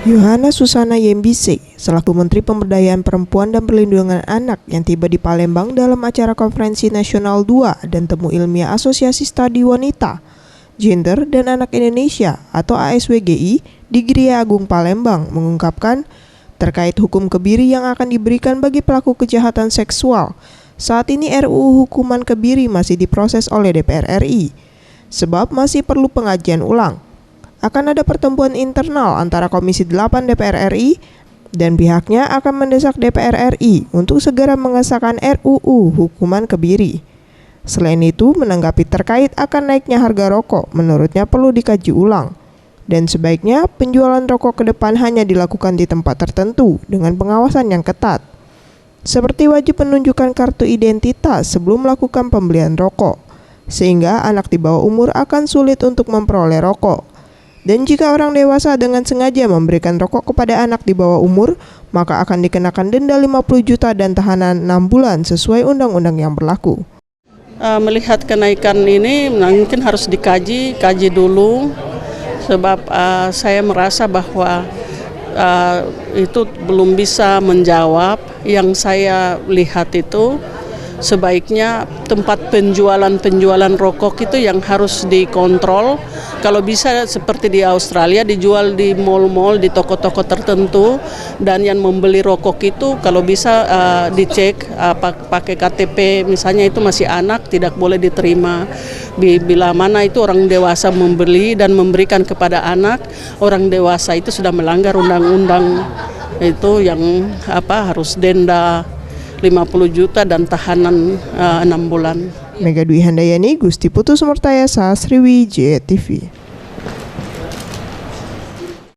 Yohana Susana Yembise, selaku Menteri Pemberdayaan Perempuan dan Perlindungan Anak yang tiba di Palembang dalam acara Konferensi Nasional 2 dan Temu Ilmiah Asosiasi Studi Wanita, Gender dan Anak Indonesia atau ASWGI di Gria Agung Palembang mengungkapkan terkait hukum kebiri yang akan diberikan bagi pelaku kejahatan seksual. Saat ini RUU Hukuman Kebiri masih diproses oleh DPR RI, sebab masih perlu pengajian ulang. Akan ada pertemuan internal antara Komisi 8 DPR RI dan pihaknya akan mendesak DPR RI untuk segera mengesahkan RUU Hukuman Kebiri. Selain itu, menanggapi terkait akan naiknya harga rokok, menurutnya perlu dikaji ulang. Dan sebaiknya penjualan rokok ke depan hanya dilakukan di tempat tertentu dengan pengawasan yang ketat. Seperti wajib menunjukkan kartu identitas sebelum melakukan pembelian rokok, sehingga anak di bawah umur akan sulit untuk memperoleh rokok. Dan jika orang dewasa dengan sengaja memberikan rokok kepada anak di bawah umur, maka akan dikenakan denda 50 juta dan tahanan 6 bulan sesuai undang-undang yang berlaku. Melihat kenaikan ini mungkin harus dikaji dulu, sebab saya merasa bahwa itu belum bisa menjawab. Yang saya lihat itu sebaiknya tempat penjualan rokok itu yang harus dikontrol. Kalau bisa seperti di Australia dijual di mal-mal, di toko-toko tertentu, dan yang membeli rokok itu kalau bisa dicek pakai KTP, misalnya itu masih anak tidak boleh diterima. Bila mana itu orang dewasa membeli dan memberikan kepada anak, orang dewasa itu sudah melanggar undang-undang itu yang harus denda 50 juta dan tahanan 6 bulan. Mega Dwi Handayani, Gusti Putus Murtaya, Sriwijaya TV.